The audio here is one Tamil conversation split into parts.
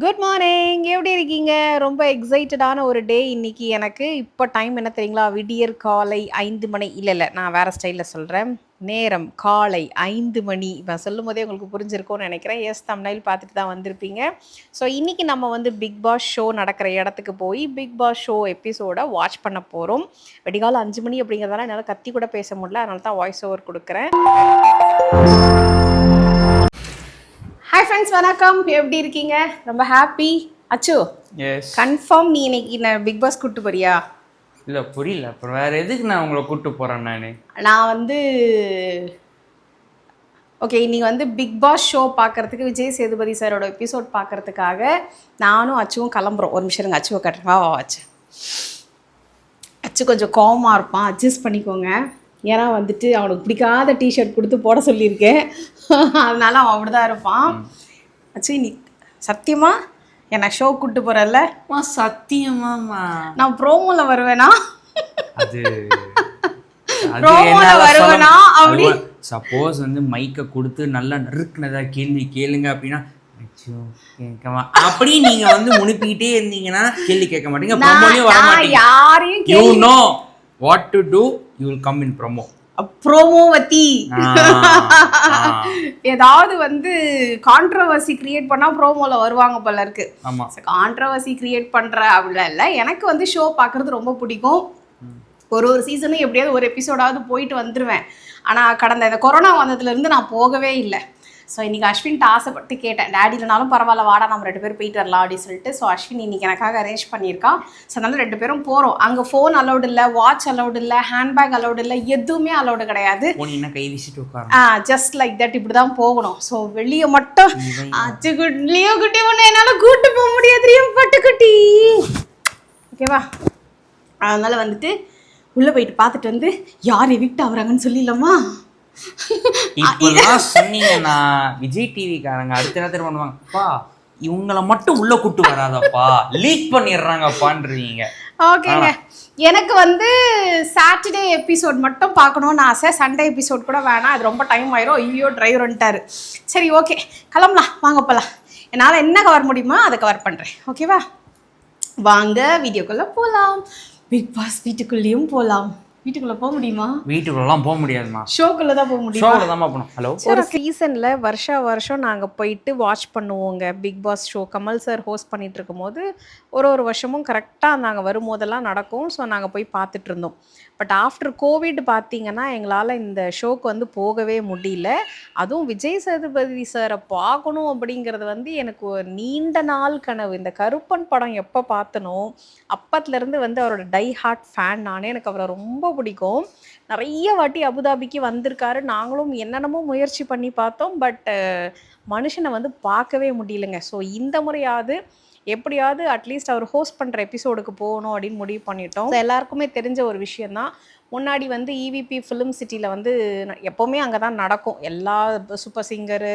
Good morning. எப்படி இருக்கீங்க? ரொம்ப எக்ஸைட்டடான ஒரு டே இன்னைக்கு எனக்கு. இப்போ டைம் என்ன தெரியுங்களா? விடியற் காலை 5 மணி. இல்ல. நான் வேற ஸ்டைல்ல சொல்றேன். நேரம் காலை 5 மணி. நான் சொல்லும்போதே உங்களுக்கு புரிஞ்சிருக்கும்னு நெனைக்கிறேன். தம்ப்நெயில் பார்த்துட்டு தான் வந்திருப்பீங்க. ஸோ இன்னைக்கு நம்ம வந்து பிக் பாஸ் ஷோ நடக்கிற இடத்துக்கு போய், பிக் பாஸ் ஷோ எபிசோட வாட்ச் பண்ண போறோம். விடிகாலை 5 மணி அப்படிங்கிறதால என்னால கத்தி கூட பேச முடியல. அதனால தான் வாய்ஸ் ஓவர் குடுக்குறேன். ஹாய் ஃப்ரெண்ட்ஸ், வணக்கம். எப்படி இருக்கீங்க? ரொம்ப ஹாப்பி. அச்சு, எஸ். கன்ஃபார்ம் நீ இன்னைக்கு பிக் பாஸ் கூட்டு போறியா? இல்லை புரியல. அப்புறம் வேற எதுக்கு நான் உங்களை கூப்பிட்டு போகிறேன்? நான் வந்து ஓகே, இன்னைக்கு வந்து பிக் பாஸ் ஷோ பார்க்கறதுக்கு, விஜய் சேதுபதி சாரோட எபிசோட் பார்க்கறதுக்காக நானும் அச்சுவும் கிளம்புறோம். ஒரு நிமிஷம் இருங்க, அச்சுவை கட்டுறேன். வா அச்சு. அச்சு கொஞ்சம் கோவமாக இருப்பான், அட்ஜஸ்ட் பண்ணிக்கோங்க. ஏன்னா வந்துட்டு அவனுக்கு பிடிக்காத டிஷர்ட் கொடுத்து போட சொல்லியிருக்கேன். அதனால அவன் அப்படிதான் இருப்பான். அச்சு, நீ சத்தியமா என்னை ஷோ கூப்பிட்டு போகிறல்ல? சத்தியமாமா நான் ப்ரோமோவில் வருவேனா? அது ப்ரோமோவில் வருவேனா? அப்படி சப்போஸ் வந்து மைக்கை கொடுத்து நல்லா நறுக்குனதா கேள்வி கேளுங்க அப்படின்னா அப்படி நீங்க வந்து முனுப்பிக்கிட்டே இருந்தீங்கன்னா கேள்வி கேட்க மாட்டீங்க. ப்ரோமோலயும் வர மாட்டீங்க. யாரையும் you know what to do, you will come in promo. ப்ரோமோவதி ஏதாவது வந்து கான்ட்ரவர்சி கிரியேட் பண்ணா ப்ரோமோல வருவாங்க போல இருக்கு. கான்ட்ரவர்சி கிரியேட் பண்ற அப்படிலாம் இல்லை. எனக்கு வந்து ஷோ பார்க்கறது ரொம்ப பிடிக்கும். ஒரு சீசனும் எப்படியாவது ஒரு எபிசோடாவது போயிட்டு வந்துடுவேன். ஆனால் கடந்த இந்த கொரோனா வந்ததுலேருந்து நான் போகவே இல்லை. ஸோ இன்றைக்கி அஸ்வின்ட்டு ஆசைப்பட்டு கேட்டேன், டேடி இல்லைனாலும் பரவாயில்ல வாடா நம்ம 2 பேரும் போயிட்டு வரலாம் அப்படின்னு சொல்லிட்டு. ஸோ அஸ்வின் இன்றைக்கி எனக்காக அரேஞ்ச் பண்ணியிருக்கான். ஸோ அதனால 2 பேரும் போகிறோம். அங்கே ஃபோன் அலௌடு இல்லை, வாட்ச் அலௌடு இல்லை, ஹேண்ட்பேக் அலௌடு இல்லை, எதுவுமே அலௌடு கிடையாது. கை வீசிட்டு ஜஸ்ட் லைக் தட் இப்படி தான் போகணும். ஸோ வெளியே மட்டும் லியோ குட்டி ஒன்று என்னால் கூட்டு போக முடியாது, பட்டுக்குட்டி. ஓகேவா? அதனால் வந்துட்டு உள்ளே போயிட்டு பார்த்துட்டு வந்து யார் எவிக்ட் ஆகுறாங்கன்னு சொல்லிடலாமா? இப்பெல்லாம் சொன்னீங்கன்னா விஜய் டிவிக்காரங்க அடுத்த நேரத்தில் பண்ணுவாங்கப்பா, இவங்கள மட்டும் உள்ள கூட்டு வராதப்பா, லீக் பண்ணிடுறாங்கப்பான்றீங்க. ஓகேங்க, எனக்கு வந்து சாட்டர்டே எபிசோட் மட்டும் பார்க்கணுன்னு ஆசை. சண்டே எபிசோட் கூட வேணாம், அது ரொம்ப டைம் ஆயிரும். ஐயோ டிரைவர் வந்துட்டாரு. சரி ஓகே, கிளம்பலாம், வாங்க போகலாம். என்னால் என்ன கவர் முடியுமோ அதை கவர் பண்ணுறேன். ஓகேவா? வாங்க வீடியோக்குள்ளே போகலாம். பிக் பாஸ் வீட்டுக்குள்ளேயும் போகலாம். வீட்டுக்குள்ள போக முடியுமா? வீட்டுக்குள்ளலாம் போக முடியாதுமா. ஷோக்குள்ள தான் போக முடியும். ஷோக்குள்ள தான் போகணும். ஹலோ. ஒரு சீசன்ல வருஷம் நாங்க போயிட்டு வாட்ச் பண்ணுவோங்க Bigg Boss show. Kamal sir host பண்ணிட்டு இருக்கும்போது ஒரு வருஷமும் கரெக்டாக நாங்கள் வரும்போதெல்லாம் நடக்கும். ஸோ நாங்கள் போய் பார்த்துட்டு இருந்தோம். பட் ஆஃப்டர் கோவிட் பார்த்தீங்கன்னா எங்களால் இந்த ஷோக்கு வந்து போகவே முடியல. அதுவும் விஜய் சேதுபதி சாரை பார்க்கணும் அப்படிங்கிறது வந்து எனக்கு ஒரு நீண்ட நாள் கனவு. இந்த கருப்பன் படம் எப்போ பார்த்தனோ அப்பத்துலேருந்து வந்து அவரோட டை ஹார்ட் ஃபேன் நானே. எனக்கு அவரை ரொம்ப பிடிக்கும். நிறைய வாட்டி அபுதாபிக்கு வந்திருக்காரு. நாங்களும் என்னென்னமோ முயற்சி பண்ணி பார்த்தோம். பட் மனுஷனை வந்து பார்க்கவே முடியலைங்க. ஸோ இந்த முறையாவது எப்படியாவது அட்லீஸ்ட் அவர் ஹோஸ்ட் பண்ணுற எபிசோடுக்கு போகணும் அப்படின்னு முடிவு பண்ணிட்டோம். எல்லாருக்குமே தெரிஞ்ச ஒரு விஷயந்தான். முன்னாடி வந்து இவிபி ஃபிலிம் சிட்டியில் வந்து எப்போவுமே அங்கே தான் நடக்கும். எல்லா சூப்பர் சிங்கரு,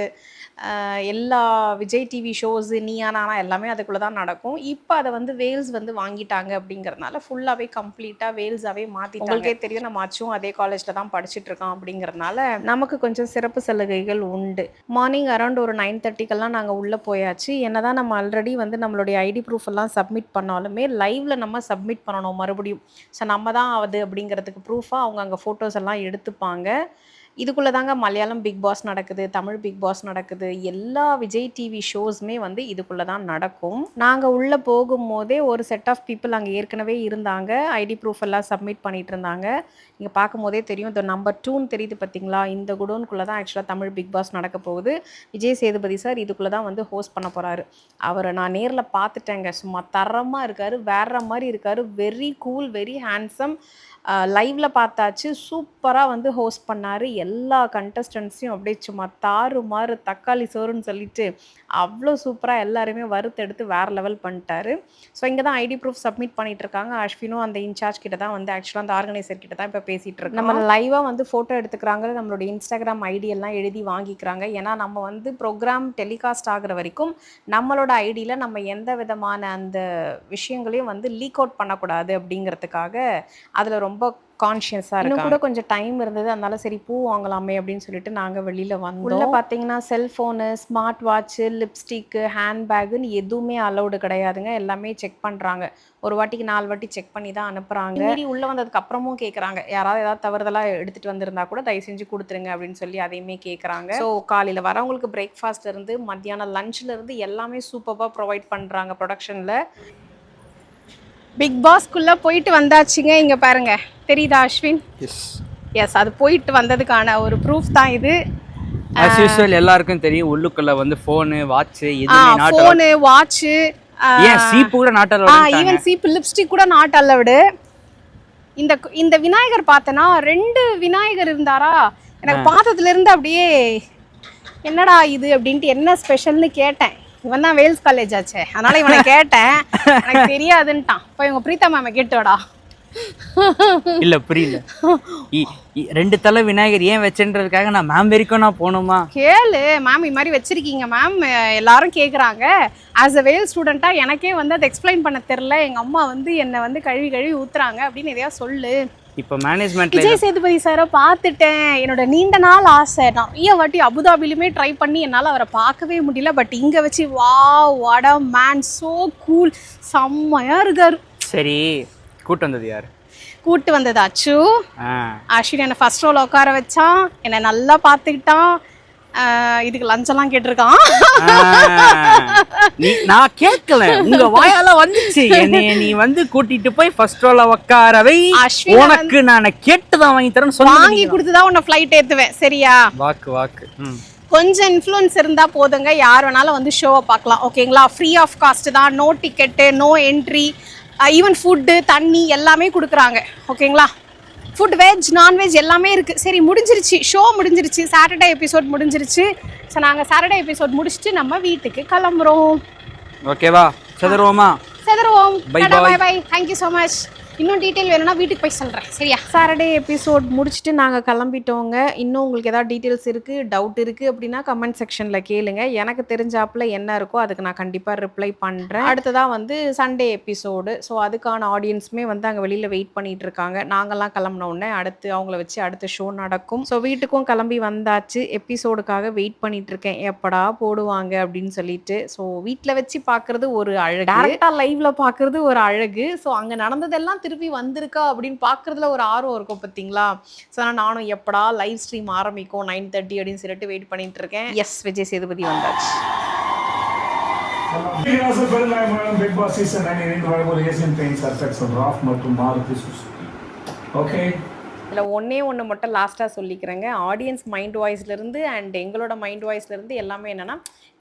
எல்லா விஜய் டிவி ஷோஸு, நீயா நானா எல்லாமே அதுக்குள்ளே தான் நடக்கும். இப்போ அதை வந்து வேல்ஸ் வந்து வாங்கிட்டாங்க அப்படிங்கிறதுனால ஃபுல்லாகவே கம்ப்ளீட்டாக வேல்ஸாகவே மாற்றிட்டாங்க. உங்களுக்கே தெரியும், நம்ம ஆச்சும் அதே காலேஜில் தான் படிச்சுட்டு இருக்கோம். அப்படிங்கிறதுனால நமக்கு கொஞ்சம் சிறப்பு சலுகைகள் உண்டு. மார்னிங் அரௌண்ட் ஒரு 9:30க்கெல்லாம் நாங்கள் உள்ளே போயாச்சு. என்ன தான் நம்ம ஆல்ரெடி வந்து நம்மளுடைய ஐடி ப்ரூஃப் எல்லாம் சப்மிட் பண்ணாலுமே லைவில் நம்ம சப்மிட் பண்ணணும் மறுபடியும். ஸோ நம்ம தான் ஆகுது அப்படிங்கிறதுக்கு ப்ரூஃபாக அவங்க அங்கே ஃபோட்டோஸ் எல்லாம் எடுத்துப்பாங்க. இதுக்குள்ளே தாங்க மலையாளம் பிக் பாஸ் நடக்குது, தமிழ் பிக் பாஸ் நடக்குது, எல்லா விஜய் டிவி ஷோஸுமே வந்து இதுக்குள்ளே தான் நடக்கும். நாங்கள் உள்ளே போகும்போதே ஒரு செட் ஆஃப் பீப்புள் அங்கே ஏற்கனவே இருந்தாங்க. ஐடி ப்ரூஃப் எல்லாம் சப்மிட் பண்ணிகிட்டு இருந்தாங்க. நீங்கள் பார்க்கும்போதே தெரியும், இந்த நம்பர் 2ன்னு தெரியுது பார்த்தீங்களா? இந்த குடோனுக்குள்ளே தான் ஆக்சுவலாக தமிழ் பிக் பாஸ் நடக்க போகுது. விஜய் சேதுபதி சார் இதுக்குள்ளே தான் வந்து ஹோஸ்ட் பண்ண போகிறாரு. அவரை நான் நேரில் பார்த்துட்டேங்க. சும்மா தரமாக இருக்கார், வேற மாதிரி இருக்கார். Very cool, very handsome. லைவில் பார்த்தாச்சு. சூப்பராக வந்து ஹோஸ்ட் பண்ணார். எல்லா கண்டஸ்டன்ஸையும் அப்படியே சும்மா தாறுமாறு தக்காளி சோறுன்னு சொல்லிட்டு அவ்வளோ சூப்பராக எல்லாருமே வறுத்தெடுத்து வேறு லெவல் பண்ணிட்டாரு. ஸோ இங்கே தான் ஐடி ப்ரூஃப் சப்மிட் பண்ணிட்டு இருக்காங்க. அஸ்வினும் அந்த இன்சார்ஜ் கிட்ட தான் வந்து ஆக்சுவலாக அந்த ஆர்கனைசர் கிட்ட தான் இப்போ பேசிகிட்டு இருக்கோம். நம்ம லைவாக வந்து ஃபோட்டோ எடுத்துக்கிறாங்க. நம்மளோட இன்ஸ்டாகிராம் ஐடி எல்லாம் எழுதி வாங்கிக்கிறாங்க. ஏன்னா நம்ம வந்து ப்ரோக்ராம் டெலிகாஸ்ட் ஆகிற வரைக்கும் நம்மளோட ஐடியில் நம்ம எந்த விதமான அந்த விஷயங்களையும் வந்து லீக் அவுட் பண்ணக்கூடாது அப்படிங்கிறதுக்காக அதில் ரொம்ப கான்ஷியஸாக இருக்காங்க. இன்னும் கூட கொஞ்சம் டைம் இருந்தது, அதனால சரி பூ வாங்கலாமே அப்படின்னு சொல்லிட்டு நாங்கள் வெளியில் வந்தோம். உள்ள பார்த்தீங்கன்னா செல்ஃபோனு, ஸ்மார்ட் வாட்ச்சு, லிப்ஸ்டிக்கு, ஹேண்ட்பேக்குன்னு எதுவுமே அலௌடு கிடையாதுங்க. எல்லாமே செக் பண்ணுறாங்க. ஒரு வாட்டிக்கு 4 வாட்டி செக் பண்ணி தான் அனுப்புகிறாங்க. மீறி உள்ளே வந்ததுக்கு அப்புறமும் கேட்குறாங்க, யாராவது ஏதாவது தவறுதலாக எடுத்துகிட்டு வந்திருந்தா கூட தயவு செஞ்சு கொடுத்துருங்க அப்படின்னு சொல்லி அதையுமே கேட்குறாங்க. ஸோ காலையில் வரவங்களுக்கு பிரேக்ஃபாஸ்ட்லேருந்து மத்தியானம் லஞ்சிலேருந்து எல்லாமே சூப்பராக ப்ரொவைட் பண்ணுறாங்க ப்ரொடக்ஷனில். பிக் பாஸ்க்குள்ளே போயிட்டு வந்தாச்சுங்க. இங்கே பாருங்க, தெரியுதா அஸ்வின்? எஸ், அது போயிட்டு வந்ததுக்கான ஒரு ப்ரூஃப் தான் இது. as usual எல்லாருக்கும் தெரியும் உள்ளுக்குள்ள வந்து ஃபோனு வாட்ச் எதுவுமே நாட் ஃபோனு, வாட்ச்சு, ஏன் சீப்பு கூட நாட் அலௌட். ஈவன் சீப்பு, லிப்ஸ்டிக் கூட நாட் அலௌடு. இந்த விநாயகர் பார்த்தனா 2 விநாயகர் இருந்தாரா, எனக்கு பார்த்ததுல இருந்து அப்படியே என்னடா இது அப்படின்ட்டு என்ன ஸ்பெஷல்னு கேட்டேன். இவன் தான் வேல்ஸ் காலேஜ் ஆச்சே, அதனால இவனை கேட்டேன். எனக்கு தெரியாதுன்ட்டான். இப்போ இவங்க பிரீத்தா மேம் கேட்டோடா. இல்ல புரியல. 2 தலை விநாயகர் ஏன் வச்சேன்றதுக்காக நான் மேம் வரைக்கும் நான் போகணுமா? கேளு மேம், இது மாதிரி வச்சிருக்கீங்க மேம், எல்லாரும் கேட்குறாங்க. ஆஸ் அ வேல் ஸ்டூடெண்ட்டாக எனக்கே வந்து அதை எக்ஸ்பிளைன் பண்ண தெரில. எங்கள் அம்மா வந்து என்னை வந்து கழுவி ஊற்றுறாங்க அப்படின்னு எதையா சொல்லு. இப்போ மேனேஜ்மெண்ட்ல விஜய் சேதுபதி சாரை பார்த்துட்டேன். என்னோட நீண்ட நாள் ஆசை, நிறைய வாட்டி அபுதாபிலுமே ட்ரை பண்ணி என்னால் அவரை பார்க்கவே முடியல. பட் இங்கே வச்சு what a man, so cool, செம்மையாக இருக்காரு. சரி, கூட்டு வந்தது யார்? கூட்டு வந்தது அச்சு. அஸ்வின் என்னை ஃபர்ஸ்ட் ரோல உட்கார வச்சான், என்னை நல்லா பார்த்துக்கிட்டான். இதுக்கு லஞ்செல்லாம் கேட்டிருக்கான். நான் கேட்கல, உங்க வாயால வந்துச்சு. நீ வந்து கூட்டிட்டு போய் ஃபர்ஸ்ட் ரோல உட்காரவை, உனக்கு நான் கேட்டுதான் வாங்கி தரேன்னு சொல்லி வாங்கி கொடுத்துதான் உன்னை ஃப்ளைட் ஏத்துவேன், சரியா? வாக்கு கொஞ்சம் இன்ஃப்ளூயன்ஸ் இருந்தால் போதுங்க, யார் வேணாலும் வந்து ஷோவை பார்க்கலாம், ஓகேங்களா? ஃப்ரீ ஆஃப் காஸ்ட் தான், no ticket, no entry, even food, தண்ணி எல்லாமே கொடுக்குறாங்க, ஓகேங்களா? ஃபுட், வெஜ், நான்வெஜ் எல்லாமே இருக்குது. சரி, முடிஞ்சிருச்சு, ஷோ முடிஞ்சிருச்சு, சாட்டர்டே எபிசோட் முடிஞ்சிருச்சு. ஸோ நாங்கள் சாட்டர்டே எபிசோட் முடிச்சுட்டு நம்ம வீட்டுக்கு கிளம்புறோம். ஓகேவா? செதறுவோம். Bye bye. Thank you so much. இன்னும் டீட்டெயில் வேணும்னா வீட்டுக்கு போய் சொல்கிறேன், சரியா? சாட்டர்டே எபிசோட் முடிச்சுட்டு நாங்கள் கிளம்பிட்டோங்க. இன்னும் உங்களுக்கு ஏதாவது டீட்டெயில்ஸ் இருக்குது, டவுட் இருக்குது அப்படின்னா கமெண்ட் செக்ஷனில் கேளுங்க. எனக்கு தெரிஞ்சாப்பில் என்ன இருக்கோ அதுக்கு நான் கண்டிப்பாக ரிப்ளை பண்ணுறேன். அடுத்ததாக வந்து சண்டே எபிசோடு. ஸோ அதுக்கான ஆடியன்ஸுமே வந்து அங்கே வெளியில் வெயிட் பண்ணிகிட்டு இருக்காங்க. நாங்கள்லாம் கிளம்பினோடனே அடுத்து அவங்கள வச்சு அடுத்த ஷோ நடக்கும். ஸோ வீட்டுக்கும் கிளம்பி வந்தாச்சு. எபிசோடுக்காக வெயிட் பண்ணிகிட்டு இருக்கேன், எப்படா போடுவாங்க அப்படின்னு சொல்லிட்டு. ஸோ வீட்டில் வச்சு பார்க்குறது ஒரு அழகு, டேரெக்டாக லைவில் பார்க்குறது ஒரு அழகு. ஸோ அங்கே நடந்ததெல்லாம் திருப்பி வந்திருக்கா அப்படின்னு பார்க்குறதுல ஒரு ஆர்வம் இருக்கும் பார்த்தீங்களா? ஸோ நானும் எப்படா லைவ் ஸ்ட்ரீம் ஆரம்பிக்கும் 9:30 அப்படின்னு சொல்லிட்டு வெயிட் பண்ணிட்டு இருக்கேன். எஸ், விஜய் சேதுபதி வந்தாச்சு. பிக் பாஸ் சீசன் 9 வரும்போது ஏசியன் பெயிண்ட்ஸ் அர்ஃபெக்ட்ஸ் ராஃப் மற்றும் மாருதி சுசுகி. ஓகே, இல்லை ஒன்று மட்டும் லாஸ்ட்டாக சொல்லிக்கிறேங்க. ஆடியன்ஸ் மைண்ட் வாய்ஸ்லேருந்து அண்ட் எங்களோட மைண்ட் வாய்ஸ்லேருந்து எல்லாமே என்னென்னா,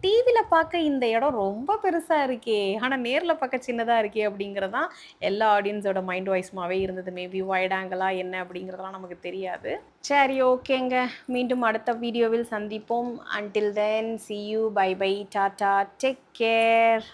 டிவியில் பார்க்க இந்த இடம் ரொம்ப பெருசாக இருக்கே, ஆனால் நேரில் பார்க்க சின்னதாக இருக்கே அப்படிங்கிறதான் எல்லா ஆடியன்ஸோட மைண்ட் வாய்ஸ்மாகவே இருந்தது. மேபி வைட் ஆங்கிளாக என்ன அப்படிங்கிறதெல்லாம் நமக்கு தெரியாது. சரி, ஓகேங்க, மீண்டும் அடுத்த வீடியோவில் சந்திப்போம். Until then see you, bye bye, Tata, take care.